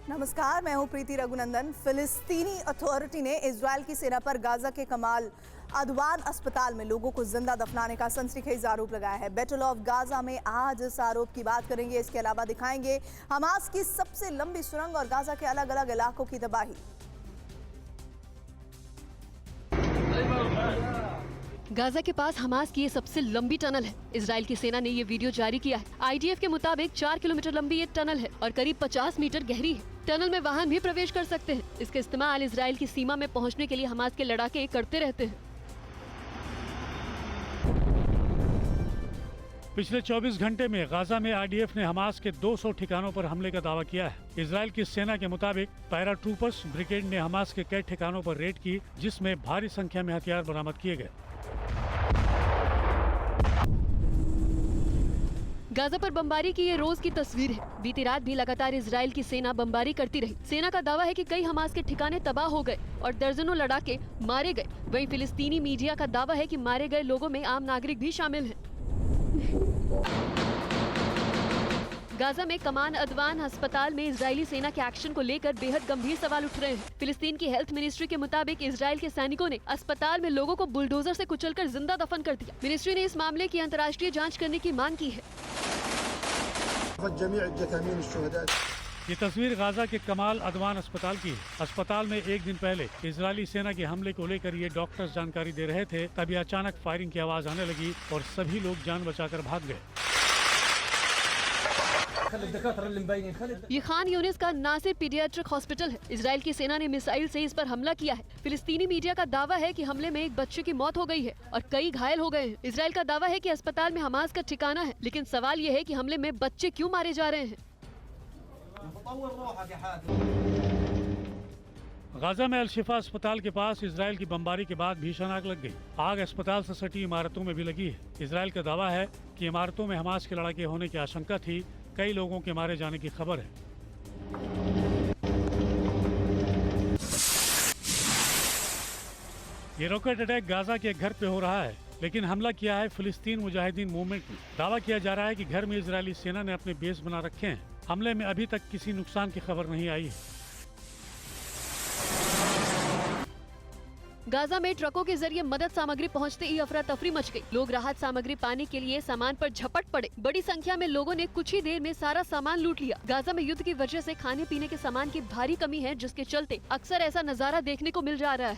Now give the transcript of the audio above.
नमस्कार, मैं हूं प्रीति रघुनंदन। फिलिस्तीनी अथॉरिटी ने इजरायल की सेना पर गाजा के कमाल अदवान अस्पताल में लोगों को जिंदा दफनाने का सनसनीखेज आरोप लगाया है। बैटल ऑफ गाजा में आज इस आरोप की बात करेंगे। इसके अलावा दिखाएंगे हमास की सबसे लंबी सुरंग और गाजा के अलग अलग इलाकों की तबाही। गाजा के पास हमास की ये सबसे लंबी टनल है। इजराइल की सेना ने ये वीडियो जारी किया है। आईडीएफ के मुताबिक 4 किलोमीटर लंबी ये टनल है और करीब 50 मीटर गहरी है। टनल में वाहन भी प्रवेश कर सकते हैं। इसका इस्तेमाल इजराइल की सीमा में पहुंचने के लिए हमास के लड़ाके करते रहते हैं। पिछले 24 घंटे में गाजा में आईडीएफ ने हमास के 200 ठिकानों पर हमले का दावा किया है। इजराइल की सेना के मुताबिक पैराट्रूपर्स ब्रिगेड ने हमास के कई ठिकानों पर रेड की, जिसमें भारी संख्या में हथियार बरामद किए गए। गाजा पर बमबारी की ये रोज की तस्वीर है। बीती रात भी लगातार इजराइल की सेना बमबारी करती रही। सेना का दावा है कि कई हमास के ठिकाने तबाह हो गए और दर्जनों लड़ाके मारे गए। वहीं फिलिस्तीनी मीडिया का दावा है कि मारे गए लोगों में आम नागरिक भी शामिल हैं। गाजा में कमान अदवान अस्पताल में इजरायली सेना के एक्शन को लेकर बेहद गंभीर सवाल उठ रहे हैं। फिलिस्तीन की हेल्थ मिनिस्ट्री के मुताबिक इजराइल के सैनिकों ने अस्पताल में लोगों को बुलडोजर से कुचलकर जिंदा दफन कर दिया। मिनिस्ट्री ने इस मामले की अंतर्राष्ट्रीय जांच करने की मांग की है। ये तस्वीर गाजा के कमाल अदवान अस्पताल की है। अस्पताल में एक दिन पहले इजरायली सेना के हमले को लेकर ये डॉक्टर्स जानकारी दे रहे थे, तभी अचानक फायरिंग की आवाज आने लगी और सभी लोग जान बचाकर भाग गए। ये खान यूनिस का नासिर पीडियाट्रिक हॉस्पिटल है। इजराइल की सेना ने मिसाइल से इस पर हमला किया है। फिलिस्तीनी मीडिया का दावा है कि हमले में एक बच्चे की मौत हो गई है और कई घायल हो गए हैं। इजराइल का दावा है कि अस्पताल में हमास का ठिकाना है, लेकिन सवाल ये है कि हमले में बच्चे क्यों मारे जा रहे हैं। गाजा में अल-शिफा अस्पताल के पास इजराइल की बमबारी के बाद भीषण आग लग गई। आग अस्पताल से सटी इमारतों में भी लगी है। इजराइल का दावा है कि इमारतों में हमास के लड़ाके होने की आशंका थी। कई लोगों के मारे जाने की खबर है। ये रॉकेट अटैक गाजा के एक घर पे हो रहा है, लेकिन हमला किया है फिलिस्तीन मुजाहिदीन मूवमेंट ने। दावा किया जा रहा है कि घर में इजरायली सेना ने अपने बेस बना रखे हैं। हमले में अभी तक किसी नुकसान की खबर नहीं आई है। गाजा में ट्रकों के जरिए मदद सामग्री पहुंचते ही अफरा तफरी मच गई। लोग राहत सामग्री पाने के लिए सामान पर झपट पड़े। बड़ी संख्या में लोगों ने कुछ ही देर में सारा सामान लूट लिया। गाजा में युद्ध की वजह से खाने पीने के सामान की भारी कमी है, जिसके चलते अक्सर ऐसा नजारा देखने को मिल जा रहा है।